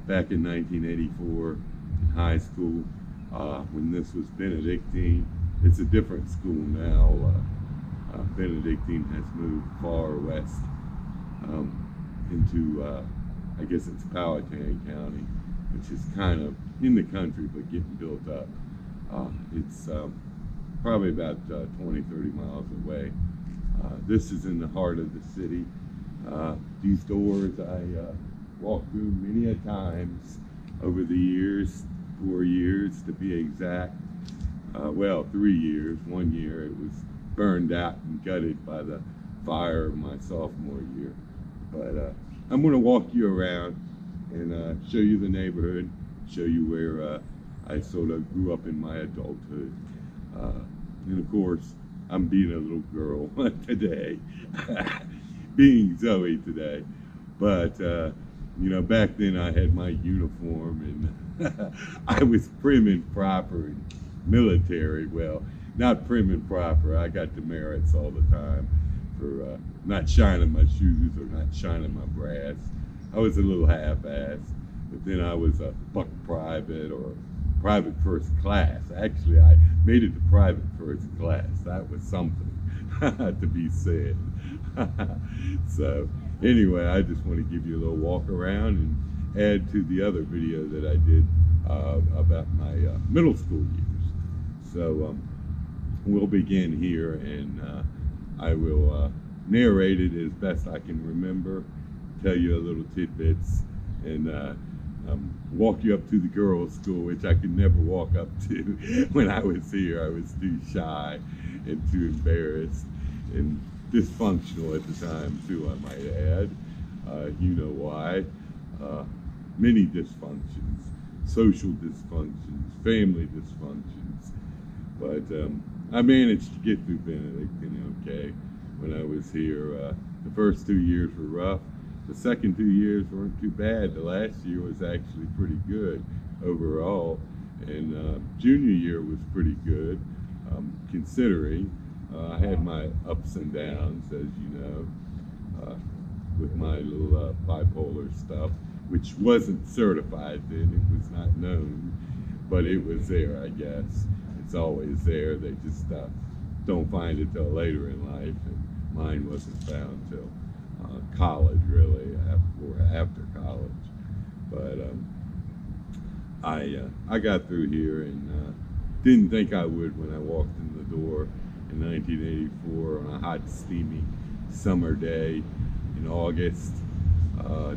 back in 1984 in high school, when this was Benedictine. It's a different school now. Benedictine has moved far west into, I guess it's Powhatan County, which is kind of in the country but getting built up. It's probably about 20, 30 miles away. This is in the heart of the city. These doors I walked through many a times over the years, 4 years to be exact. Well, 3 years. 1 year it was burned out and gutted by the fire of my sophomore year. But I'm going to walk you around and show you the neighborhood, show you where I sort of grew up in my adulthood. And of course, I'm being a little girl today, being Zoe today. But, you know, back then I had my uniform and I was prim and proper and military. Well, not prim and proper. I got demerits all the time for not shining my shoes or not shining my brass. I was a little half-assed, but then I was a buck private or private first class. Actually, I made it to private first class. That was something to be said. So anyway, I just want to give you a little walk around and add to the other video that I did about my middle school years. So we'll begin here, and I will narrate it as best I can remember, tell you a little tidbits, and walk you up to the girls' school, which I could never walk up to when I was here. I was too shy and too embarrassed and dysfunctional at the time too, I might add. You know why. Many dysfunctions, social dysfunctions, family dysfunctions. But I managed to get through Benedictine okay when I was here. The first 2 years were rough. The second 2 years weren't too bad. The last year was actually pretty good overall. And junior year was pretty good, considering I had my ups and downs, as you know, with my little bipolar stuff, which wasn't certified then. It was not known, but it was there, I guess. It's always there. They just don't find it till later in life, and mine wasn't found till college, really, or after college. But I got through here and didn't think I would when I walked in the door in 1984 on a hot, steamy summer day in August.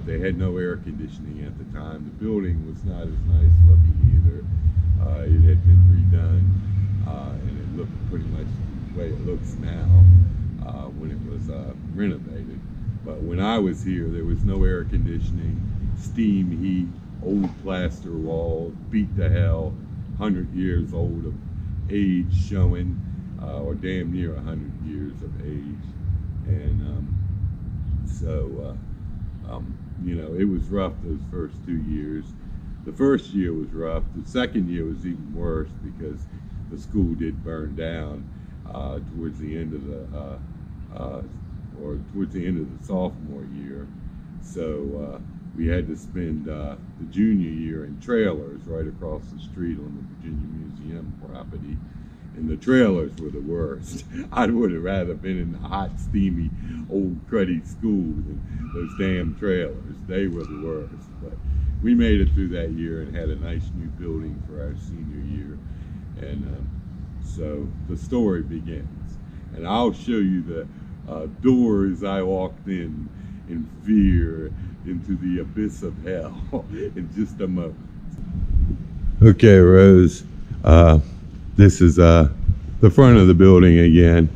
They had no air conditioning at the time. The building was not as nice looking either. It had been redone, and it looked pretty much the way it looks now when it was renovated. But when I was here, there was no air conditioning, steam heat, old plaster walls, beat to hell, 100 years old of age showing, or damn near 100 years of age. And you know, it was rough those first 2 years. The first year was rough. The second year was even worse because the school did burn down towards the end of the sophomore year. So we had to spend the junior year in trailers right across the street on the Virginia Museum property. And the trailers were the worst. I would have rather been in the hot, steamy, old, cruddy school than those damn trailers. They were the worst. But we made it through that year and had a nice new building for our senior year. And so the story begins. And I'll show you the doors I walked in fear into the abyss of hell in just a moment. Okay, Rose. This is the front of the building again.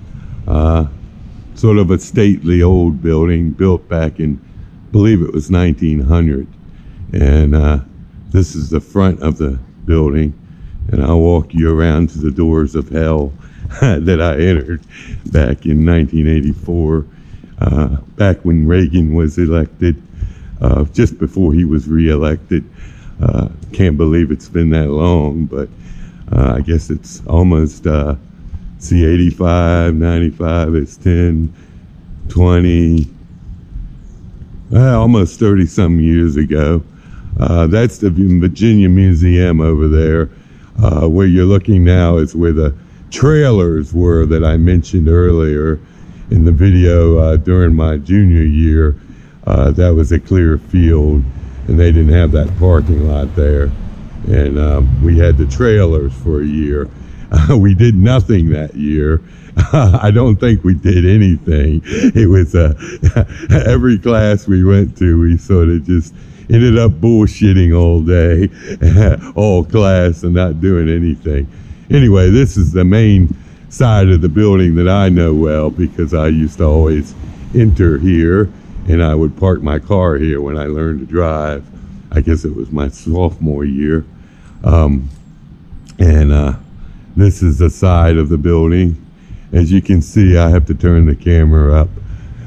Sort of a stately old building built back in, I believe it was 1900. And this is the front of the building. And I'll walk you around to the doors of hell that I entered back in 1984, back when Reagan was elected, just before he was re-elected. Can't believe it's been that long, but I guess it's almost, see, 85, 95, it's 10, 20, almost 30 some years ago. That's the Virginia Museum over there. Where you're looking now is where the trailers were that I mentioned earlier in the video during my junior year. That was a clear field, and they didn't have that parking lot there. And we had the trailers for a year. We did nothing that year. I don't think we did anything. It was every class we went to, we sort of just ended up bullshitting all day, all class, and not doing anything. Anyway, this is the main side of the building that I know well, because I used to always enter here, and I would park my car here when I learned to drive. I guess it was my sophomore year. This is the side of the building. As you can see, I have to turn the camera up.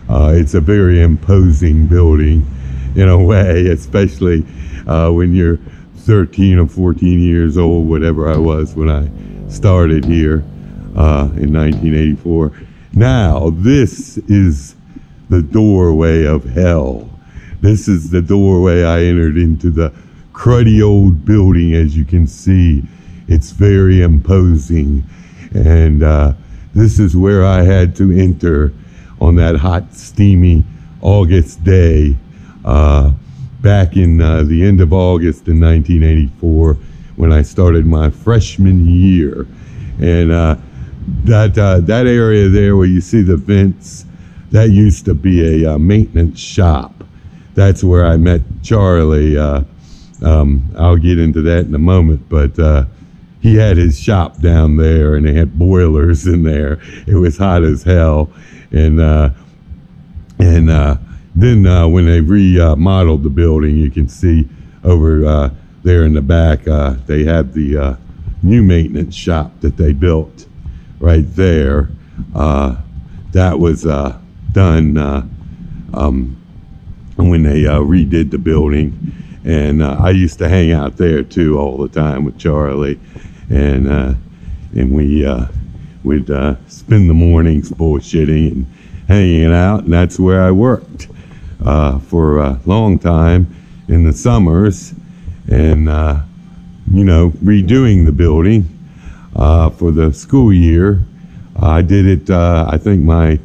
It's a very imposing building in a way, especially when you're 13 or 14 years old, whatever I was when I started here in 1984. Now, this is the doorway of hell. This is the doorway I entered into the cruddy old building. As you can see, it's very imposing, and this is where I had to enter on that hot, steamy August day back in the end of August in 1984, when I started my freshman year. And that area there where you see the vents, that used to be a maintenance shop. That's where I met Charlie. I'll get into that in a moment, but he had his shop down there, and they had boilers in there. It was hot as hell. And then when they remodeled the building, you can see over there in the back, they had the new maintenance shop that they built right there. That was done when they redid the building. And I used to hang out there too all the time with Charlie. And we would spend the mornings bullshitting and hanging out, and that's where I worked for a long time in the summers, and you know, redoing the building for the school year. I did it, I think my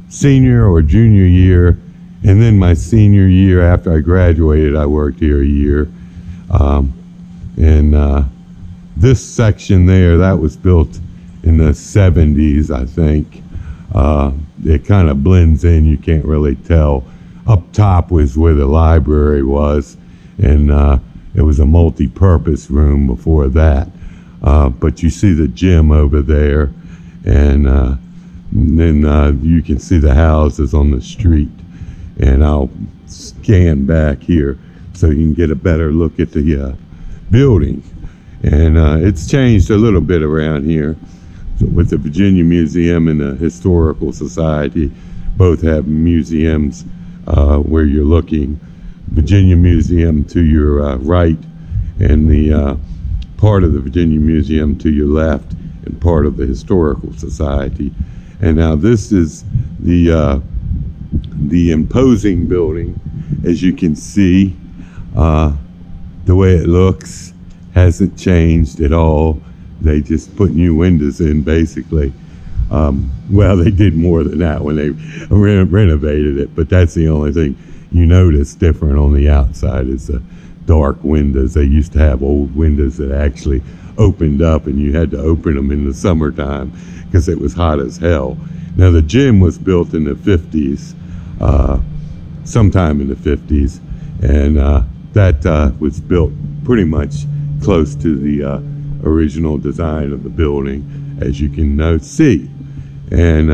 senior or junior year, and then my senior year after I graduated, I worked here a year. This section there, that was built in the 70s, I think. It kind of blends in, you can't really tell. Up top was where the library was, and it was a multi-purpose room before that. But you see the gym over there, and then you can see the houses on the street. And I'll scan back here so you can get a better look at the building. And it's changed a little bit around here. So with the Virginia Museum and the Historical Society, both have museums where you're looking. Virginia Museum to your right, and the part of the Virginia Museum to your left, and part of the Historical Society. And now this is the imposing building. As you can see, the way it looks hasn't changed at all. They just put new windows in, basically. Well, they did more than that when they renovated it, but that's the only thing you notice different on the outside is the dark windows. They used to have old windows that actually opened up, and you had to open them in the summertime because it was hot as hell. Now, the gym was built in the 50s, sometime in the 50s, and that was built pretty much close to the original design of the building, as you can now see. And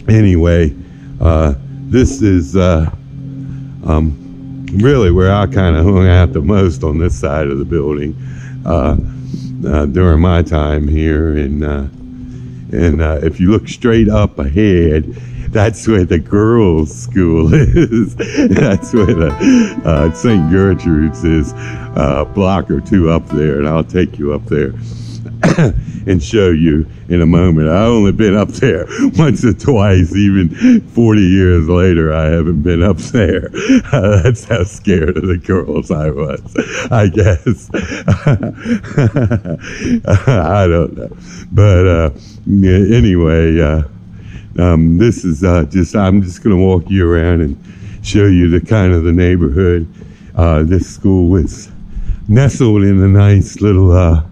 anyway, this is really where I kind of hung out the most, on this side of the building during my time here. And if you look straight up ahead, that's where the girls' school is. That's where the St. Gertrude's is, a block or two up there, and I'll take you up there. and show you in a moment. I've only been up there once or twice, even 40 years later, I haven't been up there. That's how scared of the girls I was, I guess. I don't know. But anyway, this is I'm just going to walk you around and show you the kind of the neighborhood. This school was nestled in a nice little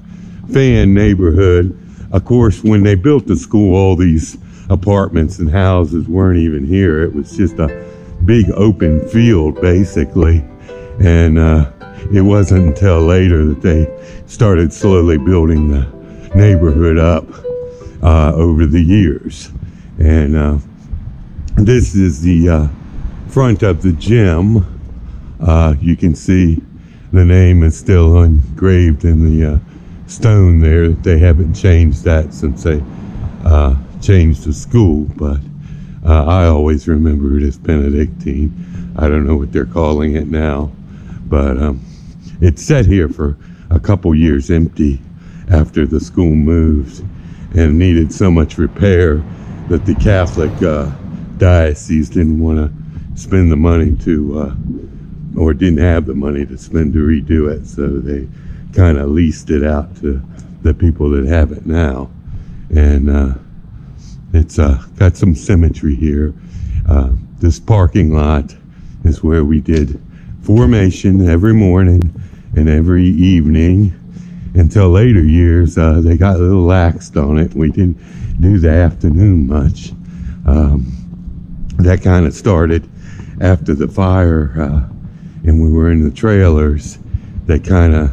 fan neighborhood. Of course, when they built the school, all these apartments and houses weren't even here. It was just a big open field, basically. And it wasn't until later that they started slowly building the neighborhood up over the years. And this is the front of the gym. You can see the name is still engraved in the stone there. They haven't changed that since they changed the school, but I always remember it as Benedictine. I don't know what they're calling it now, but it sat here for a couple years empty after the school moved and needed so much repair that the Catholic diocese didn't want to spend the money to or didn't have the money to spend to redo it, so they kind of leased it out to the people that have it now. And it's got some symmetry here. This parking lot is where we did formation every morning and every evening. Until later years, they got a little laxed on it. We didn't do the afternoon much. That kind of started after the fire, and we were in the trailers. They kind of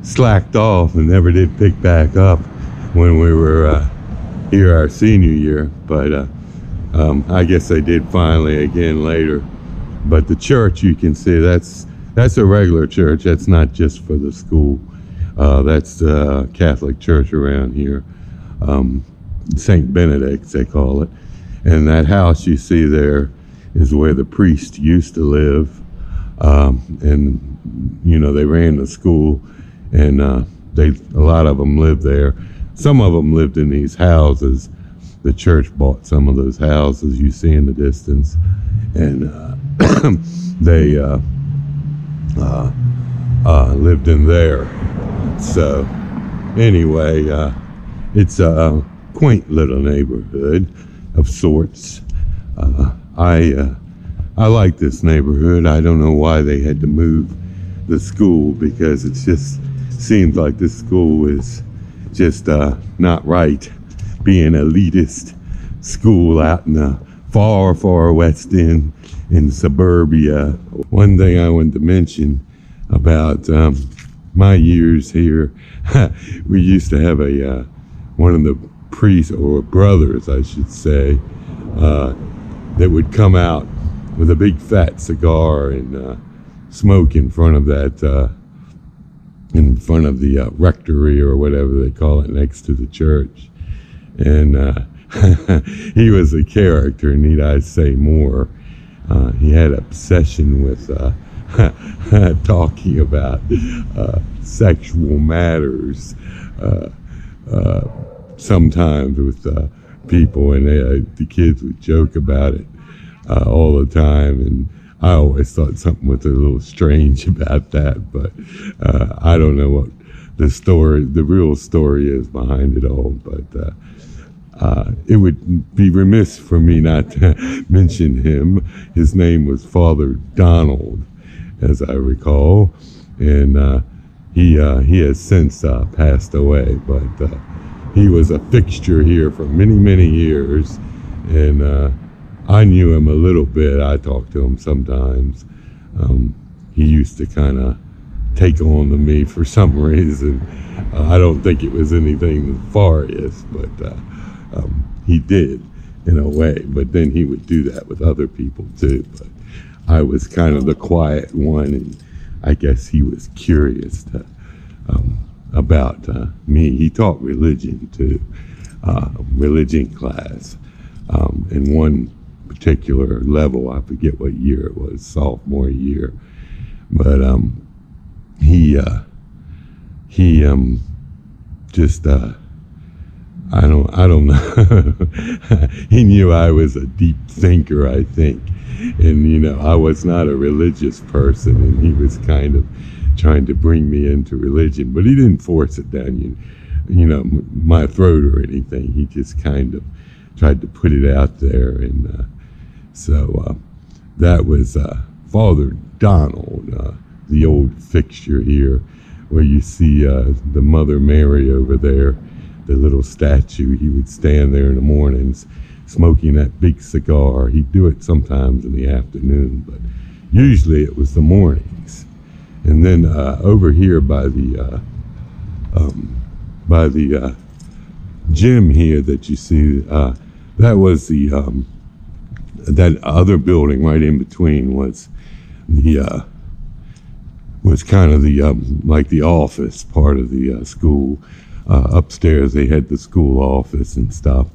slacked off and never did pick back up when we were here our senior year. But I guess they did finally again later. But the church, you can see, that's a regular church. That's not just for the school. That's the Catholic church around here. St. Benedict's, they call it. And that house you see there is where the priest used to live. And, you know, they ran the school, and a lot of them lived there. Some of them lived in these houses. The church bought some of those houses you see in the distance. And they lived in there. So anyway, it's a quaint little neighborhood of sorts. I like this neighborhood. I don't know why they had to move the school, because it just seems like this school is just not right. Being an elitist school out in the far, far west end in suburbia. One thing I wanted to mention about my years here, we used to have one of the priests, or brothers I should say, that would come out with a big fat cigar and smoke in front of that, in front of the rectory or whatever they call it next to the church. And he was a character, need I say more. He had an obsession with talking about sexual matters sometimes with people, and the kids would joke about it all the time, and I always thought something was a little strange about that, but I don't know what the real story is behind it all. But it would be remiss for me not to mention him. His name was Father Donald, as I recall, and he has since passed away, but he was a fixture here for many, many years, and I knew him a little bit. I talked to him sometimes. He used to kind of take on to me for some reason. I don't think it was anything nefarious, but he did in a way. But then he would do that with other people too. But I was kind of the quiet one, and I guess he was curious about me. He taught religion too, religion class, in one particular level. I forget what year it was, sophomore year, but he just I don't know. He knew I was a deep thinker, I think, and you know, I was not a religious person, and he was kind of trying to bring me into religion, but he didn't force it down you know, my throat or anything. He just kind of tried to put it out there, and so that was Father Donald, the old fixture here, where you see the Mother Mary over there, the little statue. He would stand there in the mornings smoking that big cigar. He'd do it sometimes in the afternoon, but usually it was the mornings. And then over here by the gym here that you see, that was the that other building right in between was the was kind of the like the office part of the school. Upstairs they had the school office and stuff,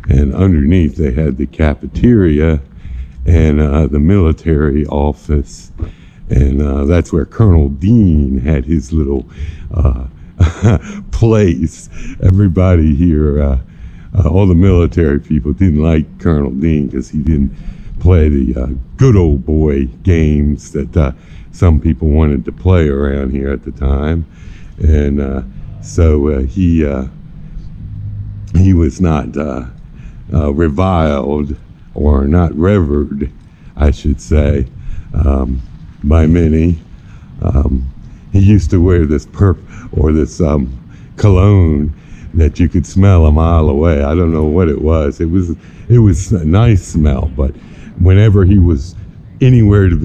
and underneath they had the cafeteria and the military office, and that's where Colonel Dean had his little place. Everybody here, all the military people didn't like Colonel Dean because he didn't play the good old boy games that some people wanted to play around here at the time, and so he was not reviled, or not revered, I should say, by many. He used to wear this this cologne that you could smell a mile away. I don't know what it was. It was a nice smell, but whenever he was anywhere to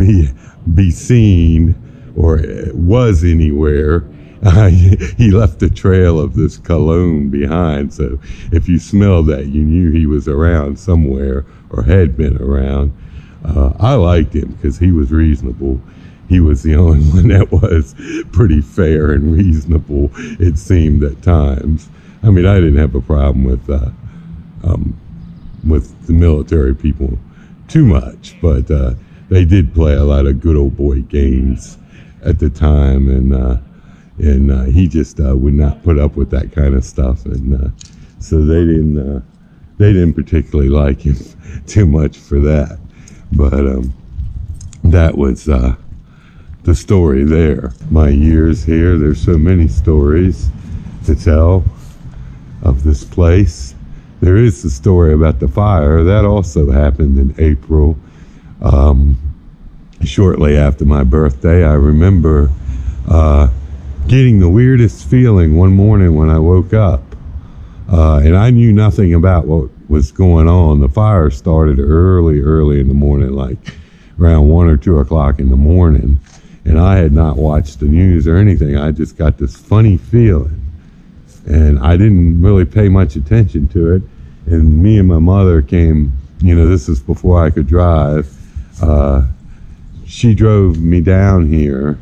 be seen, or was anywhere, he left a trail of this cologne behind. So if you smelled that, you knew he was around somewhere, or had been around. I liked him because he was reasonable. He was the only one that was pretty fair and reasonable, it seemed at times. I mean, I didn't have a problem with the military people too much, but they did play a lot of good old boy games at the time, and he just would not put up with that kind of stuff, and so they didn't particularly like him too much for that. But that was the story there. My years here, there's so many stories to tell of this place. There is the story about the fire. That also happened in April, shortly after my birthday. I remember getting the weirdest feeling one morning when I woke up, and I knew nothing about what was going on. The fire started early in the morning, like around 1 or 2 o'clock in the morning, and I had not watched the news or anything. I just got this funny feeling, and I didn't really pay much attention to it. And me and my mother came, you know, this is before I could drive. She drove me down here,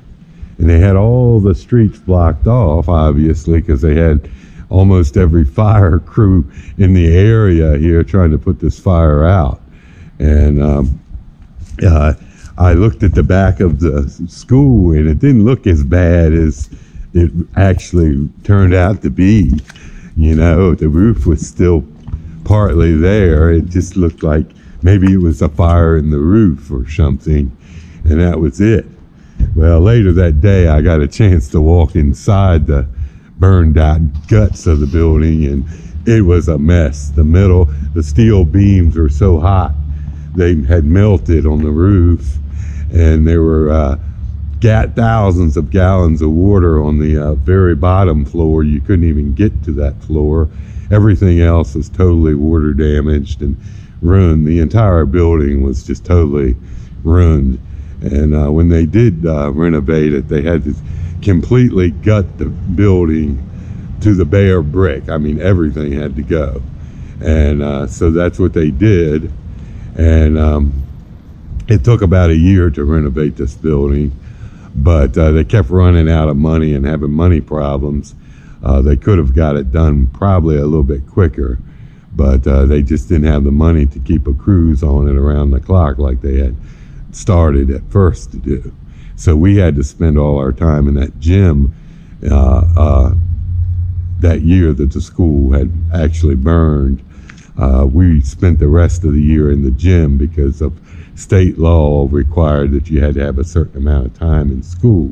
and they had all the streets blocked off, obviously, because they had almost every fire crew in the area here trying to put this fire out. And I looked at the back of the school, and it didn't look as bad as it actually turned out to be. You know, the roof was still partly there. It just looked like maybe it was a fire in the roof or something, and that was it. Well, later that day, I got a chance to walk inside the burned out guts of the building, and it was a mess. The steel beams were so hot, they had melted on the roof, and there were thousands of gallons of water on the very bottom floor. You couldn't even get to that floor. Everything else was totally water damaged and ruined. The entire building was just totally ruined. And when they did renovate it, they had to completely gut the building to the bare brick. I mean, everything had to go. And so that's what they did. And it took about a year to renovate this building, but they kept running out of money and having money problems. They could have got it done probably a little bit quicker, but they just didn't have the money to keep a crews on it around the clock like they had started at first to do. So we had to spend all our time in that gym that year that the school had actually burned. We spent the rest of the year in the gym because of state law required that you had to have a certain amount of time in school.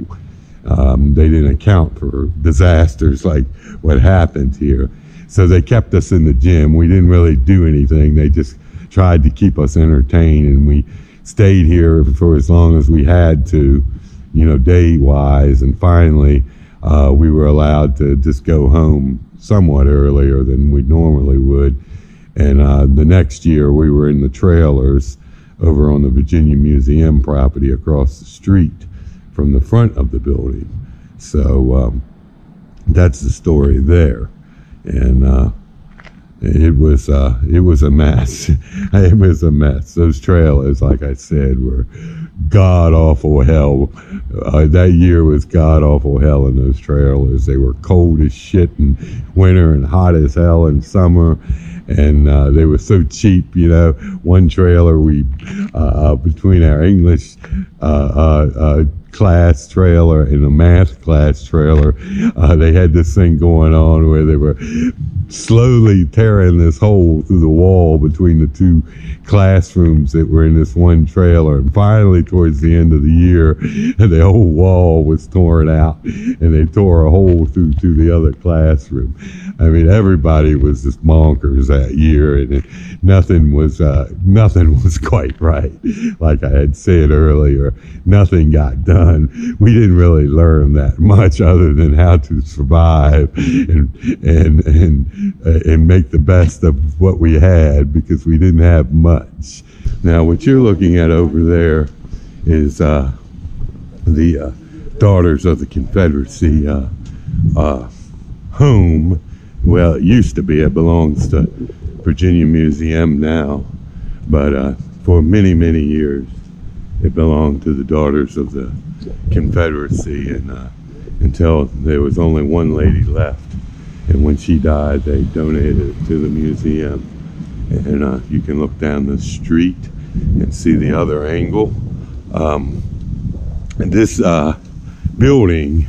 They didn't account for disasters like what happened here. So they kept us in the gym. We didn't really do anything. They just tried to keep us entertained, and we stayed here for as long as we had to, you know, day-wise. And finally, we were allowed to just go home somewhat earlier than we normally would. And the next year, we were in the trailers over on the Virginia Museum property across the street from the front of the building. So that's the story there. And it was a mess. It was a mess. Those trailers, like I said, were god-awful hell. That year was god-awful hell in those trailers. They were cold as shit in winter and hot as hell in summer. And they were so cheap, you know. One trailer, we between our English class trailer and a math class trailer, they had this thing going on where they were slowly tearing this hole through the wall between the two classrooms that were in this one trailer. And finally, towards the end of the year, the whole wall was torn out, and they tore a hole through to the other classroom. I mean, everybody was just bonkers that year, and nothing was quite right. Like I had said earlier, nothing got done. We didn't really learn that much other than how to survive and make the best of what we had, because we didn't have much. Now, what you're looking at over there is the Daughters of the Confederacy home. Well, it used to be. It belongs to Virginia Museum now, but for many, many years it belonged to the Daughters of the Confederacy, and until there was only one lady left, and when she died, they donated it to the museum. And you can look down the street and see the other angle. And this building,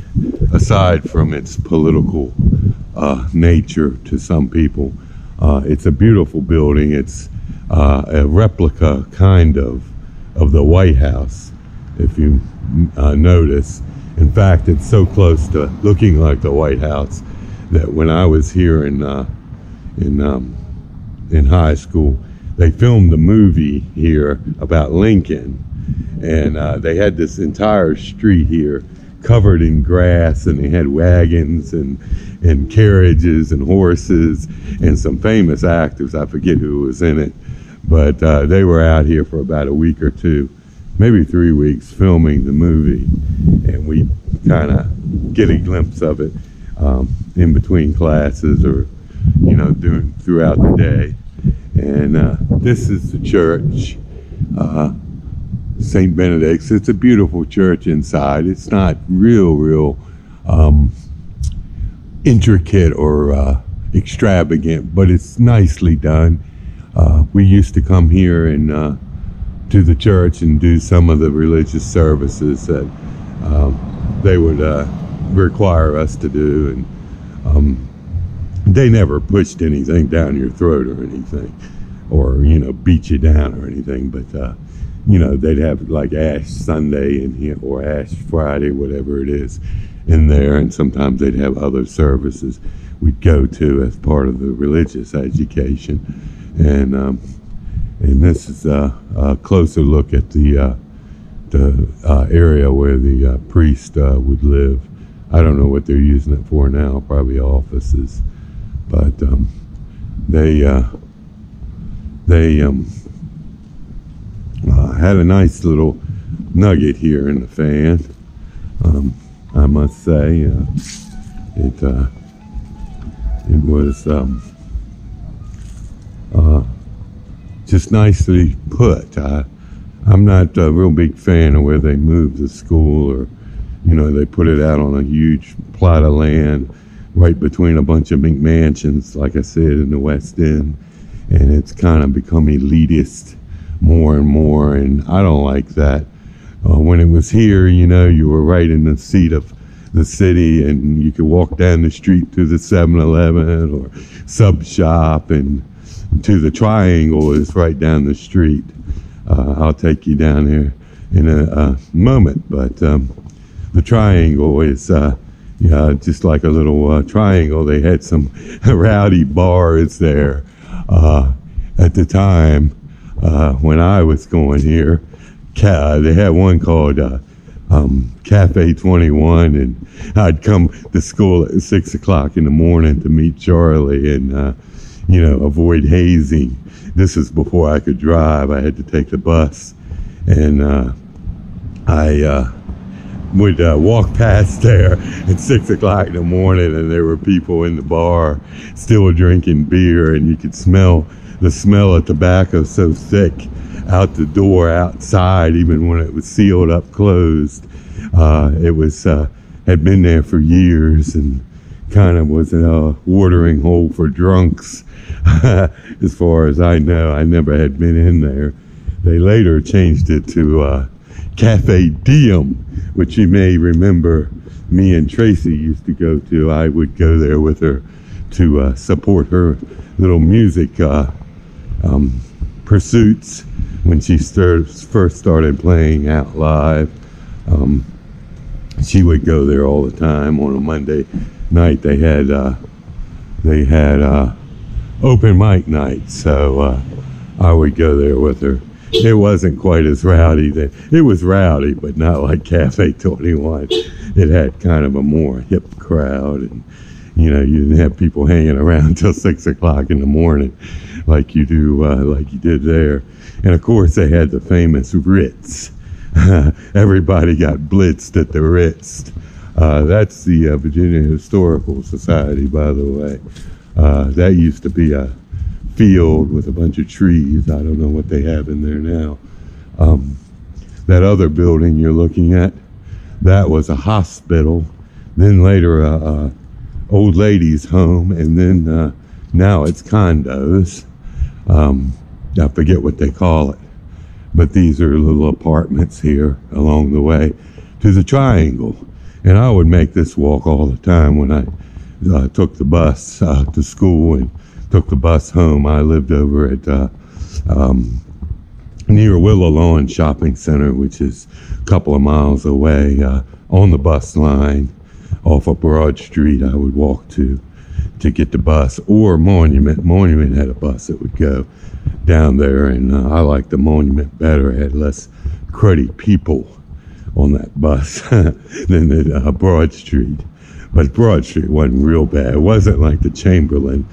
aside from its political nature to some people, it's a beautiful building. It's a replica, kind of the White House, if you notice. In fact, it's so close to looking like the White House that when I was here in high school, they filmed a movie here about Lincoln, and they had this entire street here covered in grass, and they had wagons and carriages and horses and some famous actors. I forget who was in it, but they were out here for about a week or two, maybe 3 weeks, filming the movie, and we kind of get a glimpse of it in between classes, or doing throughout the day. And this is the church, St. Benedict's. It's a beautiful church inside. It's not real intricate or extravagant, but it's nicely done. We used to come here and to the church and do some of the religious services that they would require us to do, and they never pushed anything down your throat or anything, or beat you down or anything, but they'd have like Ash Sunday in here, or Ash Friday, whatever it is, in there, and sometimes they'd have other services we'd go to as part of the religious education. And this is a closer look at the area where the priest would live. I don't know what they're using it for now, probably offices, but they had a nice little nugget here in the fan. I must say, it was just nicely put. I'm not a real big fan of where they moved the school, or they put it out on a huge plot of land right between a bunch of McMansions, like I said, in the West End, and it's kind of become elitist more and more, and I don't like that. When it was here, you were right in the seat of the city, and you could walk down the street to the 7-Eleven or sub shop, and to the Triangle is right down the street. I'll take you down there in a moment, but the Triangle is just like a little triangle. They had some rowdy bars there at the time when I was going here. They had one called Cafe 21, and I'd come to school at 6 o'clock in the morning to meet Charlie and avoid hazing. This is before I could drive. I had to take the bus, and I would walk past there at 6 o'clock in the morning, and there were people in the bar still drinking beer, and you could smell the smell of tobacco so thick out the door outside, even when it was sealed up closed. It was had been there for years, and kind of was a watering hole for drunks. As far as I know, I never had been in there. They later changed it to Cafe Diem, which you may remember me and Tracy used to go to. I would go there with her to support her little music pursuits when she first started playing out live. She would go there all the time. On a Monday night they had open mic night, so I would go there with her. It wasn't quite as rowdy then. It was rowdy, but not like Cafe 21. It had kind of a more hip crowd, and you didn't have people hanging around till 6 o'clock in the morning like you do, like you did there. And of course they had the famous Ritz. Everybody got blitzed at the Ritz. That's the Virginia Historical Society, by the way. That used to be a field with a bunch of trees. I don't know what they have in there now. That other building you're looking at, that was a hospital, then later a old ladies home, and then now it's condos. I forget what they call it, but these are little apartments here along the way to the Triangle. And I would make this walk all the time when I took the bus to school and took the bus home. I lived over at near Willow Lawn Shopping Center, which is a couple of miles away, on the bus line off of Broad Street. I would walk to get the bus, or Monument. Monument had a bus that would go down there, and I liked the Monument better. It had less cruddy people on that bus than the Broad Street. But Broad Street wasn't real bad. It wasn't like the Chamberlain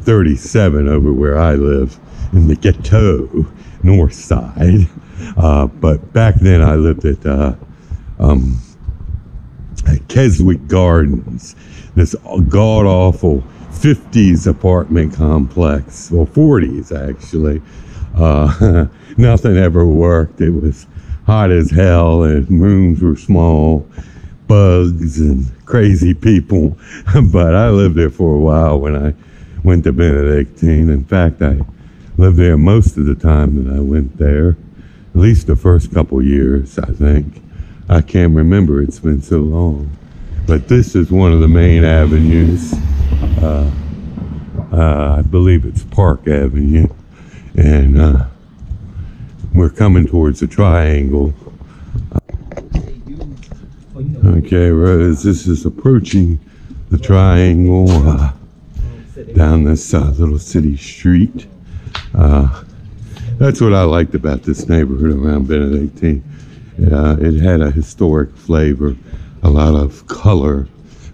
37 over where I live in the ghetto north side. But back then I lived at Keswick Gardens, this god-awful 50s apartment complex, well 40s actually. Nothing ever worked. It was hot as hell, and rooms were small, bugs and crazy people. But I lived there for a while when I went to Benedictine. In fact, I lived there most of the time that I went there, at least the first couple years, I think. I can't remember, it's been so long. But this is one of the main avenues. I believe it's Park Avenue, and we're coming towards the Triangle. Okay, Rose, this is approaching the Triangle down this little city street. That's what I liked about this neighborhood around Benedictine. It had a historic flavor, a lot of color,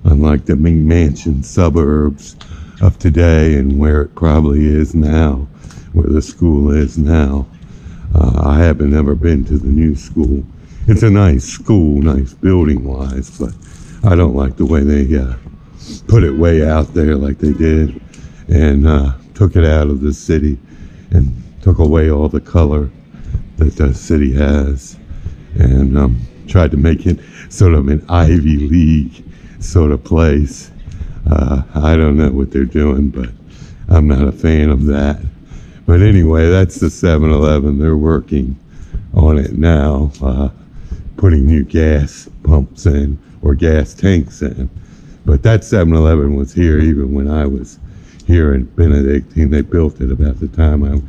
unlike the McMansion suburbs of today and where it probably is now, where the school is now. I haven't never been to the new school. It's a nice school, nice building-wise, but I don't like the way they put it way out there like they did, and took it out of the city and took away all the color that the city has, and tried to make it sort of an Ivy League sort of place. I don't know what they're doing, but I'm not a fan of that. But anyway, that's the 7-Eleven. They're working on it now, putting new gas pumps in, or gas tanks in. But that 7-Eleven was here even when I was here in Benedictine. They built it about the time I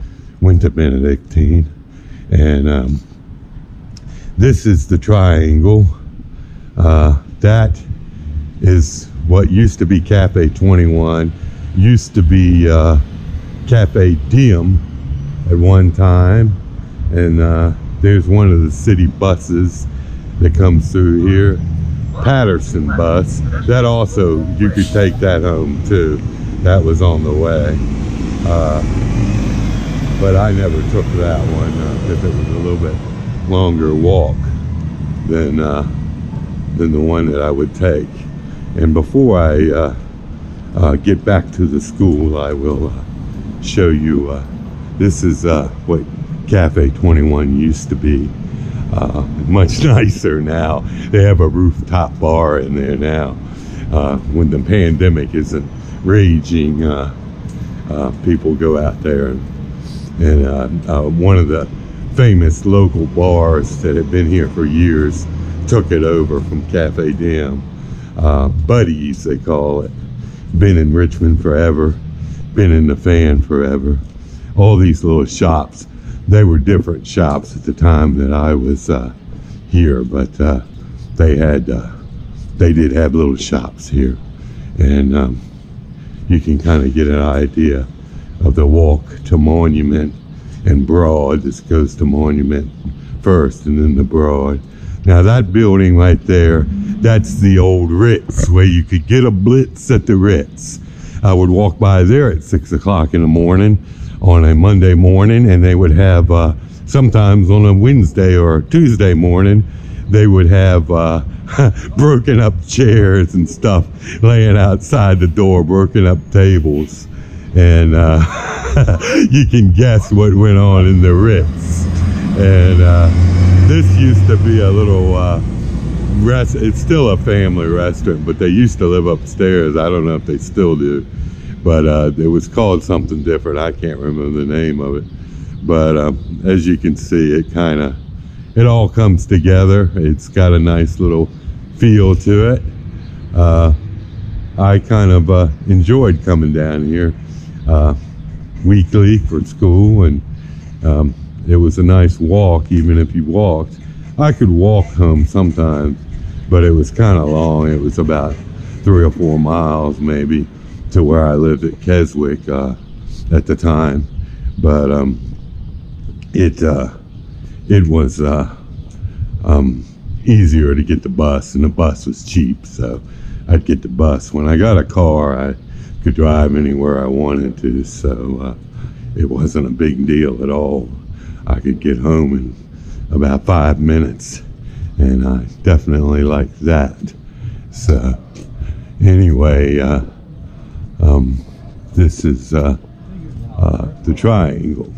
went to Benedictine. And this is the triangle. That is what used to be Cafe 21, used to be Cafe Diem at one time. And there's one of the city buses that comes through here. Patterson bus. That also, you could take that home too. That was on the way. But I never took that one because it was a little bit longer walk than the one that I would take. And before I get back to the school, I will show you, this is what Cafe 21 used to be. Much nicer now. They have a rooftop bar in there now. When the pandemic isn't raging, people go out there and one of the famous local bars that have been here for years took it over from Cafe Diem. Buddies, they call it. Been in Richmond forever. Been in the Fan forever. All these little shops. They were different shops at the time that I was here, but they did have little shops here, and you can kind of get an idea of the walk to Monument and Broad. This goes to Monument first, and then the Broad. Now that building right there, that's the old Ritz, where you could get a blitz at the Ritz. I would walk by there at 6 o'clock in the morning on a Monday morning, and they would have, sometimes on a Wednesday or Tuesday morning, they would have broken up chairs and stuff laying outside the door, broken up tables. And you can guess what went on in the Ritz. And this used to be a little it's still a family restaurant, but they used to live upstairs. I don't know if they still do. But it was called something different. I can't remember the name of it. But as you can see, it all comes together. It's got a nice little feel to it. I kind of enjoyed coming down here weekly for school, and it was a nice walk, even if you walked. I could walk home sometimes, but it was kind of long. It was about 3 or 4 miles maybe to where I lived at Keswick at the time. But it was easier to get the bus, and the bus was cheap, so I'd get the bus. When I got a car, I could drive anywhere I wanted to, so it wasn't a big deal at all. I could get home in about 5 minutes, and I definitely liked that. So anyway, this is the triangle,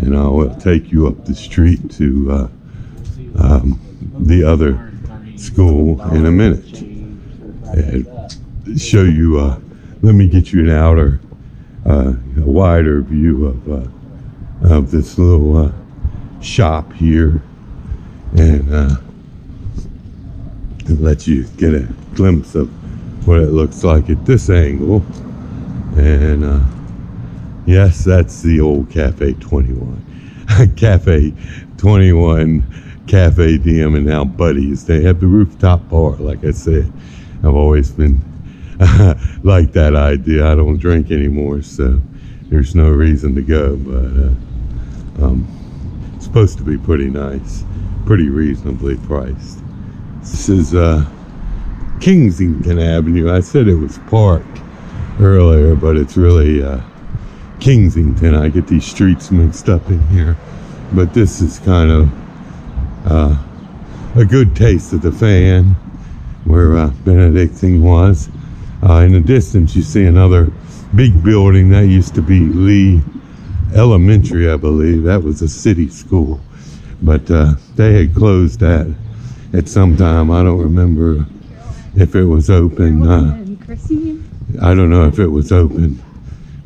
and I will take you up the street to the other school in a minute and show you, let me get you an outer, a wider view of this little shop here, and let you get a glimpse of what it looks like at this angle. And yes, that's the old Cafe 21. Cafe 21, Cafe Diem, and now Buddies. They have the rooftop bar, like I said. I've always been like that idea. I don't drink anymore, so there's no reason to go, but it's supposed to be pretty nice, pretty reasonably priced. This is Kensington Avenue. I said it was Park earlier, but it's really Kensington. I get these streets mixed up in here, but this is kind of a good taste of the Fan, where Benedictine was. In the distance, you see another big building. That used to be Lee Elementary, I believe. That was a city school, but they had closed that at some time. I don't remember if it was open. I don't know if it was open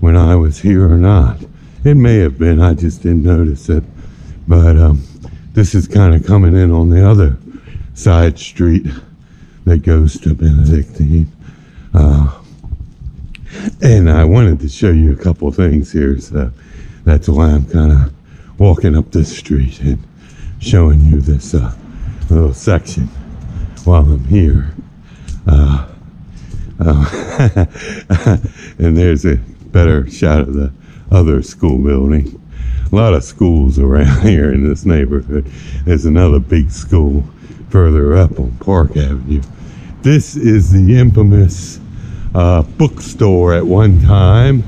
when I was here or not. It may have been. I just didn't notice it. But this is kind of coming in on the other side street. that goes to Benedictine. And I wanted to show you a couple things here, so that's why I'm kind of walking up this street and showing you this little section while I'm here. And there's a better shot of the other school building. A lot of schools around here in this neighborhood. There's another big school further up on Park Avenue. This is the infamous bookstore at one time.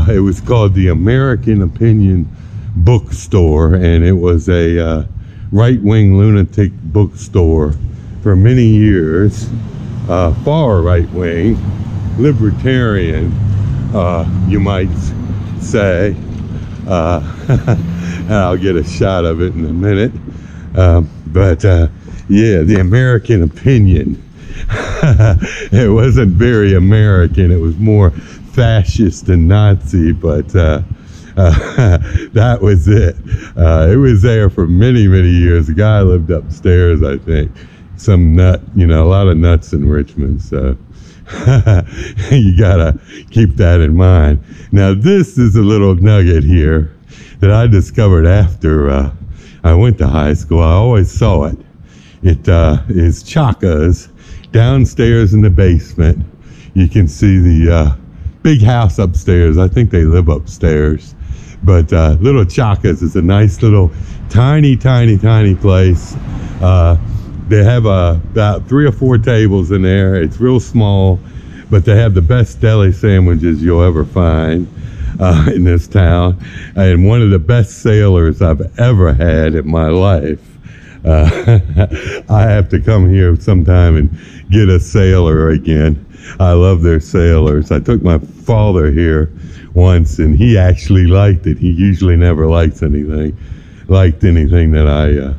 It was called the American Opinion Bookstore, and it was a right-wing lunatic bookstore for many years. Far right-wing, libertarian, you might say. I'll get a shot of it in a minute. Yeah, the American Opinion. It wasn't very American. It was more fascist and Nazi, but that was it. It was there for many, many years. The guy lived upstairs, I think. Some nut, a lot of nuts in Richmond, so you gotta keep that in mind. Now, this is a little nugget here that I discovered after I went to high school. I always saw it. It is Chaka's downstairs in the basement. You can see the big house upstairs. I think they live upstairs. But Little Chaka's is a nice little tiny place. They have about 3 or 4 tables in there. It's real small, but they have the best deli sandwiches you'll ever find in this town. And one of the best sailors I've ever had in my life. I have to come here sometime and get a sailor again. I love their sailors. I took my father here once, and he actually liked it. He usually never liked anything that I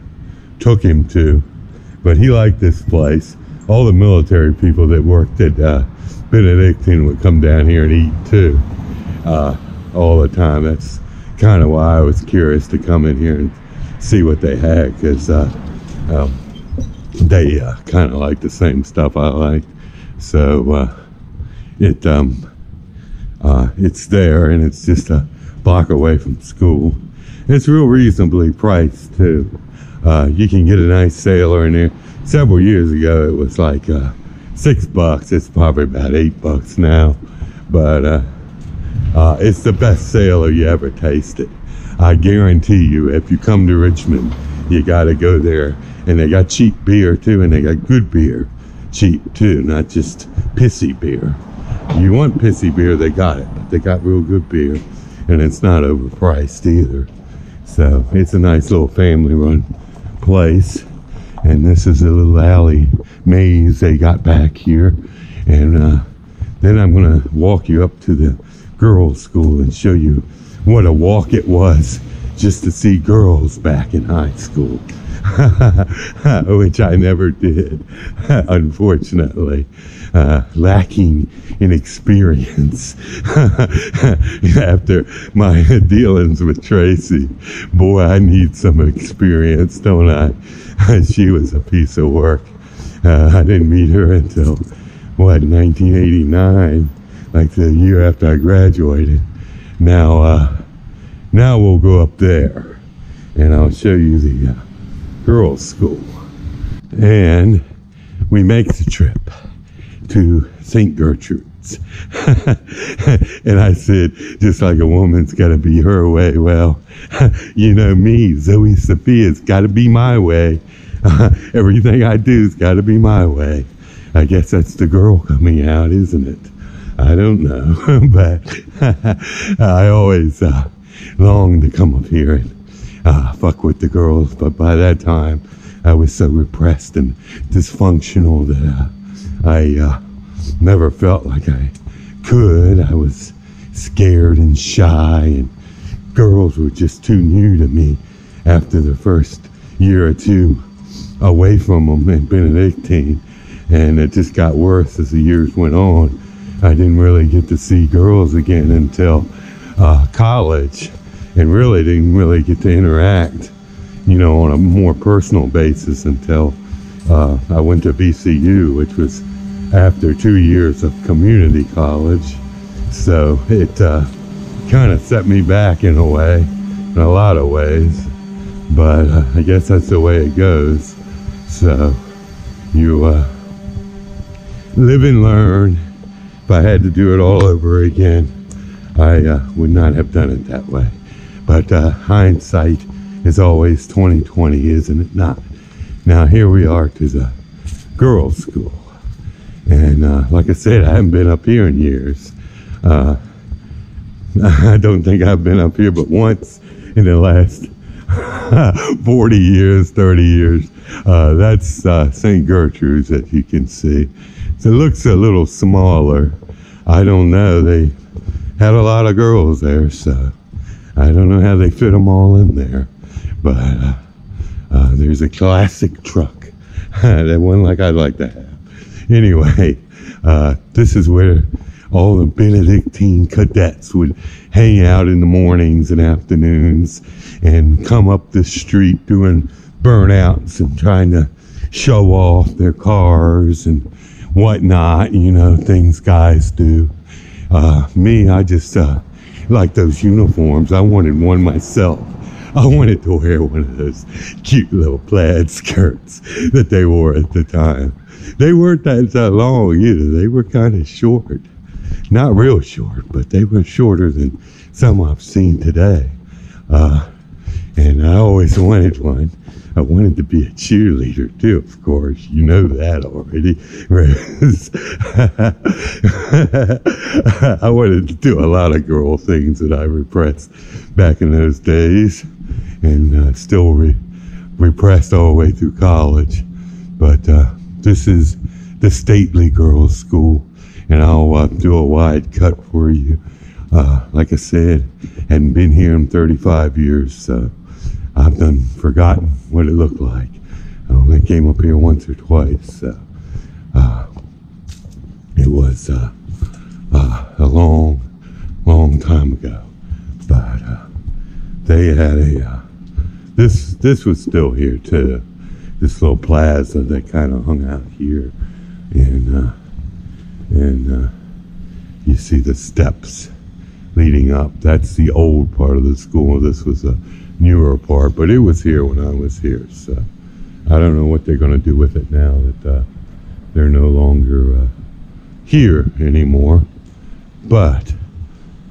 took him to, but he liked this place. All the military people that worked at Benedictine would come down here and eat too, all the time. That's kind of why I was curious to come in here and see what they had, because they kind of like the same stuff I like. So it's there, and it's just a block away from school. It's real reasonably priced too. You can get a nice sailor in there. Several years ago it was like $6. It's probably about $8 now, but it's the best sailor you ever tasted. I guarantee you, if you come to Richmond, you got to go there. And they got cheap beer too, and they got good beer cheap too, not just pissy beer. You want pissy beer, they got it, but they got real good beer, and it's not overpriced either. So it's a nice little family-run place. And this is a little alley maze they got back here. And then I'm gonna walk you up to the girls' school and show you what a walk it was just to see girls back in high school. Which I never did, unfortunately. Lacking in experience after my dealings with Tracy. Boy, I need some experience, don't I? She was a piece of work. I didn't meet her until, 1989, like the year after I graduated. Now we'll go up there, and I'll show you the girls' school. And we make the trip to St. Gertrude's. And I said, just like a woman's got to be her way, well, you know me, Zoe Sophia's got to be my way. Everything I do's got to be my way. I guess that's the girl coming out, isn't it? I don't know. But I always longed to come up here and fuck with the girls, but by that time I was so repressed and dysfunctional that I never felt like I could. I was scared and shy, and girls were just too new to me after the first year or two away from them in Benedictine, and it just got worse as the years went on. I didn't really get to see girls again until college, and really didn't really get to interact, on a more personal basis until I went to VCU, which was after 2 years of community college. So it kind of set me back in a way, in a lot of ways. But I guess that's the way it goes. So you live and learn. If I had to do it all over again, I would not have done it that way. But hindsight is always 20/20, isn't it not? Now here we are to the girls' school. And like I said, I haven't been up here in years. I don't think I've been up here but once in the last 40 years, 30 years. That's St. Gertrude's, as you can see. So it looks a little smaller. I don't know. They had a lot of girls there, so I don't know how they fit them all in there. But there's a classic truck. That one like I'd like to have. Anyway, this is where all the Benedictine cadets would hang out in the mornings and afternoons and come up the street doing burnouts and trying to show off their cars and whatnot, you know, things guys do. Me, I just like those uniforms. I wanted one myself. I wanted to wear one of those cute little plaid skirts that they wore at the time. They weren't that long either. They were kind of short. Not real short, but they were shorter than some I've seen today. And I always wanted one. I wanted to be a cheerleader too, of course. You know that already. I wanted to do a lot of girl things that I repressed back in those days, and still repressed all the way through college. But this is the stately girls' school, and I'll do a wide cut for you. Like I said, hadn't been here in 35 years, so I've done forgotten what it looked like. I only came up here once or twice. So, it was a long, long time ago. But they had a this was still here too. This little plaza that kind of hung out here, and you see the steps leading up. That's the old part of the school. This was a newer part, but it was here when I was here. So I don't know what they're going to do with it now that they're no longer here anymore. But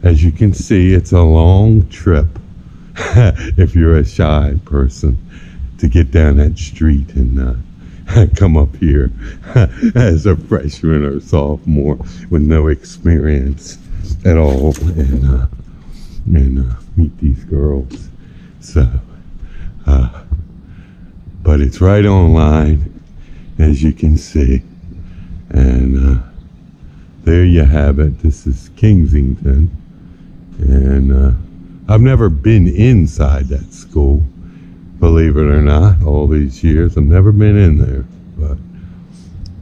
as you can see, it's a long trip if you're a shy person to get down that street and come up here as a freshman or sophomore with no experience at all and meet these girls. So, but it's right online, as you can see, and there you have it. This is Kensington, and I've never been inside that school, believe it or not. All these years, I've never been in there, but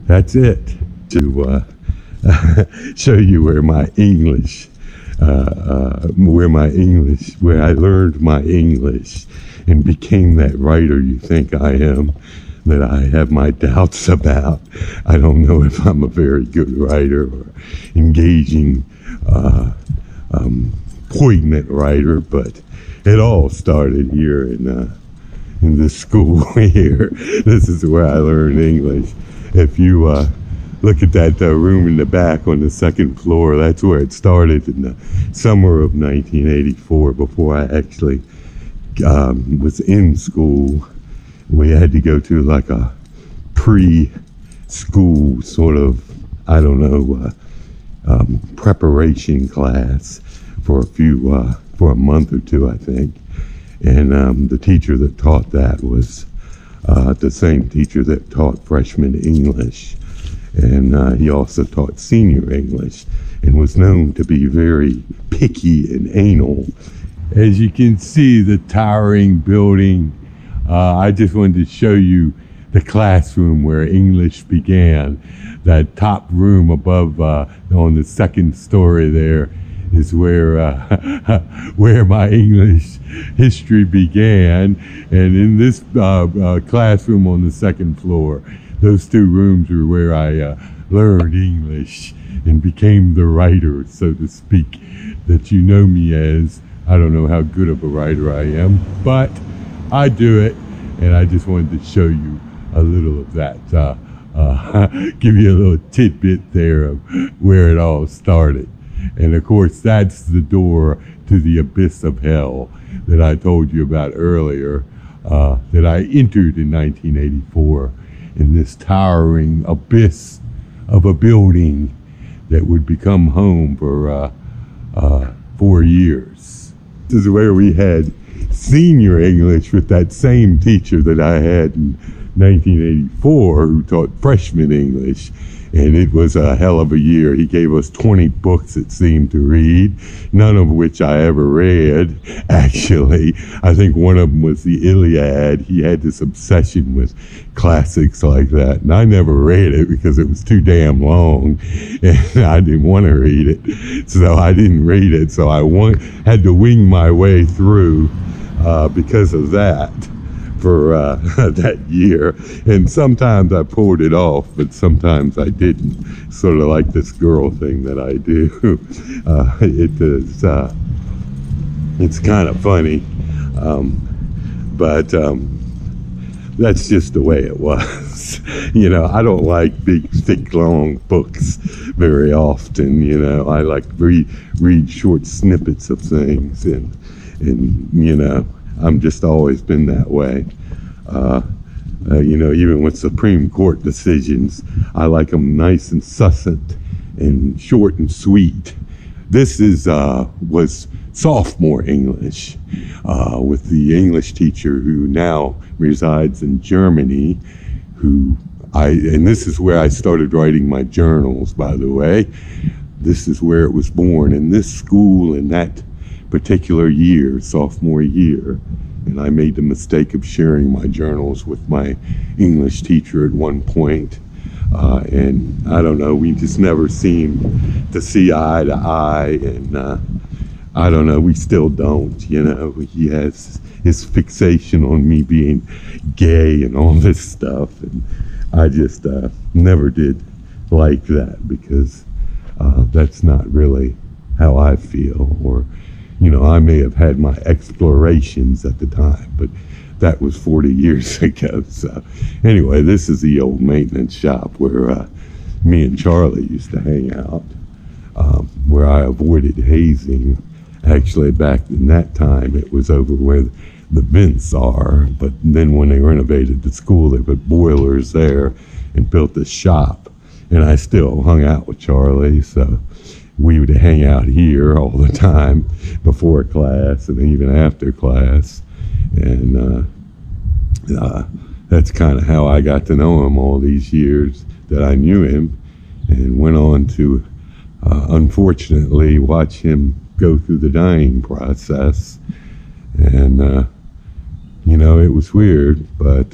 that's it to show you where I learned my English and became that writer you think I am, that I have my doubts about. I don't know if I'm a very good writer or engaging, poignant writer, but it all started here in this school here. This is where I learned English. If you look at that room in the back on the second floor, that's where it started in the summer of 1984, before I actually was in school. We had to go to like a pre-school sort of, I don't know, preparation class for a month or two, I think. And the teacher that taught that was the same teacher that taught freshman English. And he also taught senior English and was known to be very picky and anal. As you can see, the towering building, I just wanted to show you the classroom where English began. That top room above on the second story there is where my English history began. And in this classroom on the second floor, those two rooms were where I learned English and became the writer, so to speak, that you know me as. I don't know how good of a writer I am, but I do it, and I just wanted to show you a little of that, give you a little tidbit there of where it all started. And of course, that's the door to the abyss of hell that I told you about earlier, that I entered in 1984, in this towering abyss of a building that would become home for 4 years. This is where we had senior English with that same teacher that I had in 1984 who taught freshman English, and it was a hell of a year. He gave us 20 books, it seemed, to read, none of which I ever read, actually. I think one of them was the Iliad. He had this obsession with classics like that, and I never read it because it was too damn long, and I didn't want to read it, so I didn't read it. So I had to wing my way through because of that. For that year, and sometimes I pulled it off, but sometimes I didn't. Sort of like this girl thing that I do. It's kind of funny, but that's just the way it was. You know, I don't like big, thick, long books very often. You know, I like read short snippets of things, and you know, I'm just always been that way. You know, even with Supreme Court decisions, I like them nice and succinct and short and sweet. This was sophomore English with the English teacher who now resides in Germany, and this is where I started writing my journals, by the way. This is where it was born, in this school, in that particular year, sophomore year. And I made the mistake of sharing my journals with my English teacher at one point. And I don't know, we just never seemed to see eye to eye. And I don't know, we still don't, you know. He has his fixation on me being gay and all this stuff. And I just never did like that, because that's not really how I feel. Or, you know, I may have had my explorations at the time, but that was 40 years ago. So anyway, this is the old maintenance shop where me and Charlie used to hang out, where I avoided hazing. Actually, back in that time, it was over where the vents are, but then when they renovated the school, they put boilers there and built the shop, and I still hung out with Charlie, so we would hang out here all the time before class and even after class. And that's kind of how I got to know him all these years that I knew him, and went on to, unfortunately, watch him go through the dying process. And, you know, it was weird, but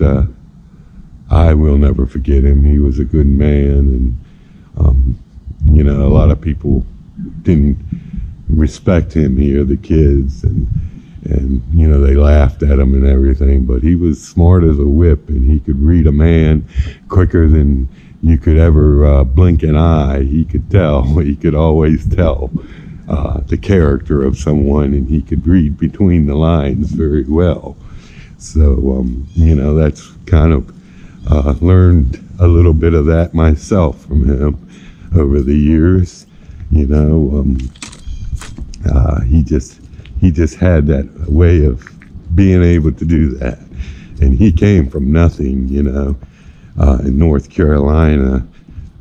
I will never forget him. He was a good man, and, you know, a lot of people didn't respect him here, the kids, and you know, they laughed at him and everything, but he was smart as a whip, and he could read a man quicker than you could ever blink an eye. He could always tell the character of someone, and he could read between the lines very well. So, you know, that's kind of had a little bit of that myself from him over the years. You know, he just had that way of being able to do that. And he came from nothing, you know, in North Carolina,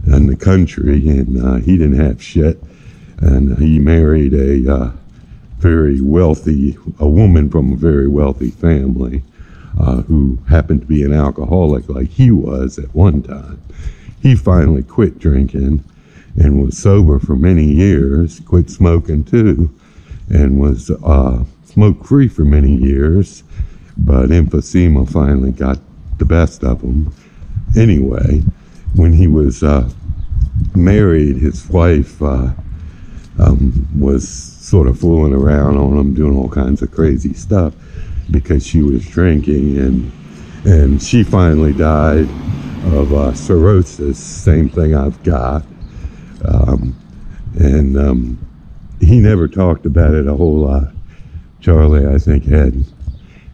in the country, and he didn't have shit. And he married a woman from a very wealthy family, who happened to be an alcoholic like he was at one time. He finally quit drinking and was sober for many years, quit smoking too, and was smoke-free for many years, but emphysema finally got the best of him. Anyway, when he was married, his wife was sort of fooling around on him, doing all kinds of crazy stuff because she was drinking, and she finally died of cirrhosis, same thing I've got. And he never talked about it a whole lot. Charlie, I think, had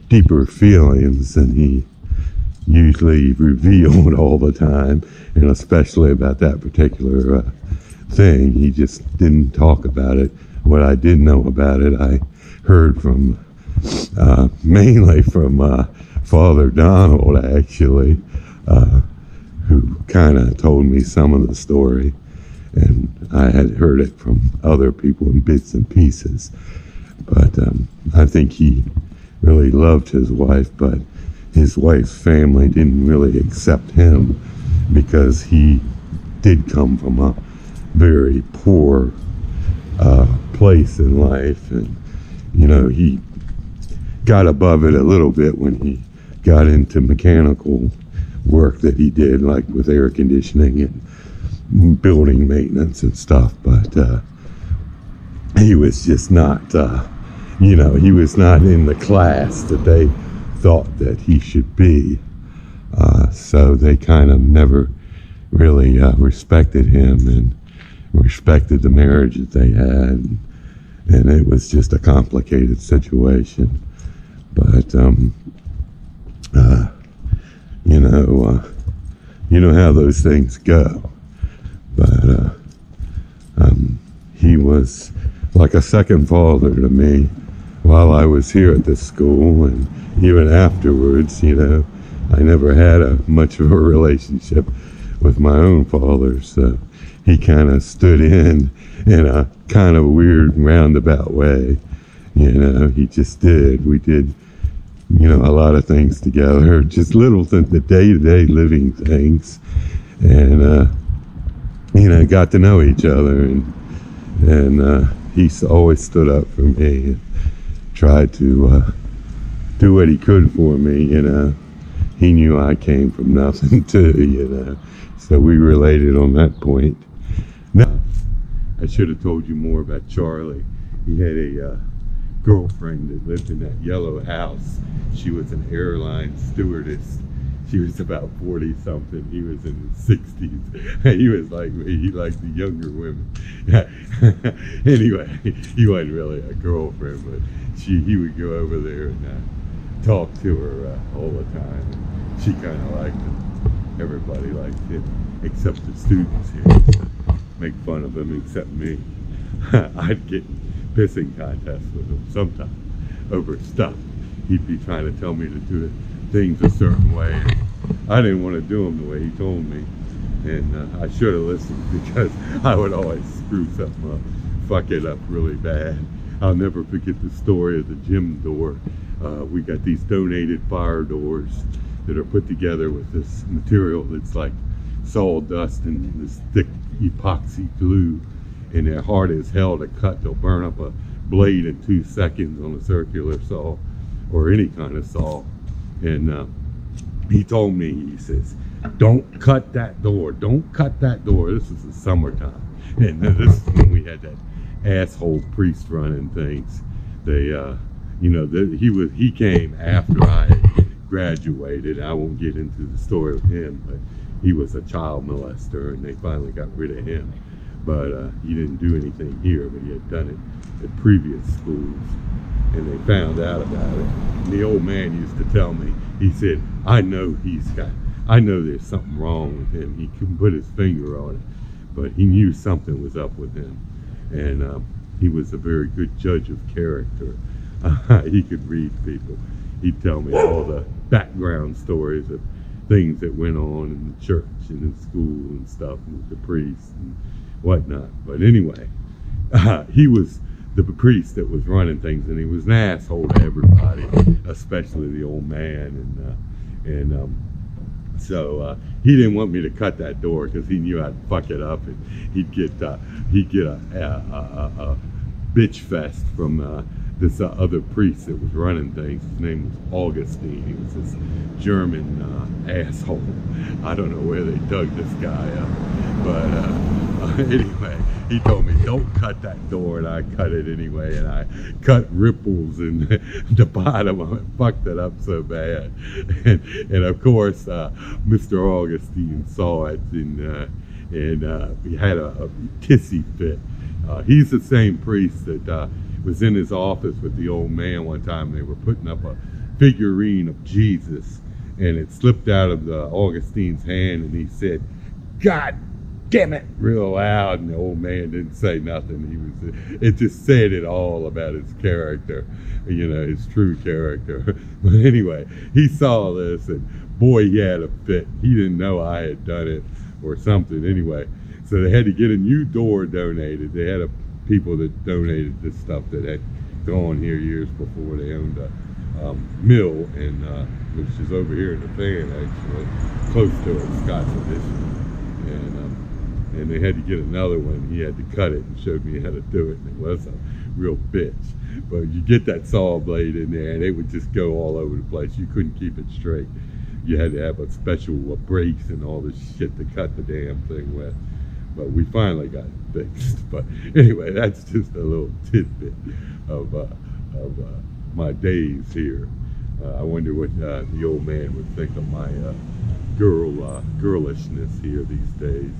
deeper feelings than he usually revealed all the time, and especially about that particular thing. He just didn't talk about it. What I did know about it, I heard from mainly from Father Donald, actually, who kind of told me some of the story, and I had heard it from other people in bits and pieces. But I think he really loved his wife, but his wife's family didn't really accept him because he did come from a very poor place in life, and you know, he got above it a little bit when he got into mechanical work that he did, like with air conditioning and building maintenance and stuff. But he was just not, you know, he was not in the class that they thought that he should be. So they kind of never really respected him and respected the marriage that they had. And it was just a complicated situation. But, you know how those things go. But he was like a second father to me while I was here at this school, and even afterwards. You know, I never had much of a relationship with my own father, so he kind of stood in a kind of weird roundabout way. You know, he just did. We did, you know, a lot of things together, just little things, the day-to-day living things, and you know, got to know each other, and he always stood up for me and tried to do what he could for me. You know, he knew I came from nothing too, you know, so we related on that point. Now, I should have told you more about Charlie. He had a girlfriend that lived in that yellow house. She was an airline stewardess. She was about 40 something. He was in his 60s. He was like me. He liked the younger women. Anyway, he wasn't really a girlfriend, but he would go over there and talk to her all the time. And she kind of liked him. Everybody liked him, except the students here. Make fun of him, except me. I'd get pissing contests with him sometimes over stuff. He'd be trying to tell me to do things a certain way, and I didn't want to do them the way he told me, and I should have listened, because I would always screw something up, fuck it up really bad. I'll never forget the story of the gym door. We got these donated fire doors that are put together with this material that's like sawdust and this thick epoxy glue, and they're hard as hell to cut. They'll burn up a blade in 2 seconds on a circular saw or any kind of saw. And he told me, he says, don't cut that door, don't cut that door. This is the summertime, and this is when we had that asshole priest running things. They you know, he came after I graduated. I won't get into the story of him, but he was a child molester, and they finally got rid of him. But he didn't do anything here, but he had done it at previous schools, and they found out about it. And the old man used to tell me, he said, I know there's something wrong with him. He couldn't put his finger on it, but he knew something was up with him. And he was a very good judge of character. He could read people. He'd tell me all the background stories of things that went on in the church and in school and stuff, with the priests and whatnot. But anyway, he was the priest that was running things, and he was an asshole to everybody, especially the old man. So he didn't want me to cut that door, because he knew I'd fuck it up, and he'd get a bitch fest from this other priest that was running things. His name was Augustine. He was this German asshole. I don't know where they dug this guy up, but anyway, he told me, don't cut that door, and I cut it anyway, and I cut ripples in the bottom of it, fucked it up so bad. And of course, Mr. Augustine saw it, and he had a tissy fit. He's the same priest that was in his office with the old man one time. They were putting up a figurine of Jesus, and it slipped out of the Augustine's hand, and he said, "God damn it," real loud, and the old man didn't say nothing. It just said it all about his character, you know, his true character. But anyway, he saw this, and boy, he had a fit. He didn't know I had done it or something. Anyway, so they had to get a new door donated. They had people that donated this stuff that had gone here years before. They owned a mill, and which is over here in the fan, actually, close to it, Scott's Edition. And they had to get another one. He had to cut it and showed me how to do it, and it was a real bitch. But you get that saw blade in there, and it would just go all over the place. You couldn't keep it straight. You had to have a special brakes and all this shit to cut the damn thing with. But we finally got it fixed. But anyway, that's just a little tidbit of my days here. I wonder what the old man would think of my girlishness here these days.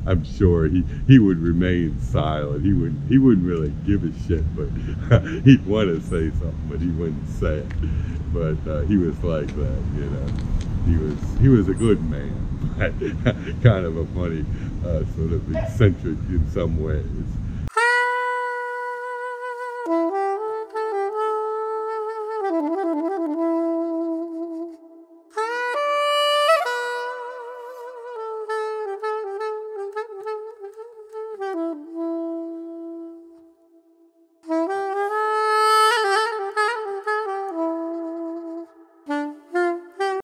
I'm sure he would remain silent. He wouldn't really give a shit, but he'd want to say something, but he wouldn't say it. But he was like that, you know. He was a good man, but kind of a funny, sort of eccentric in some ways.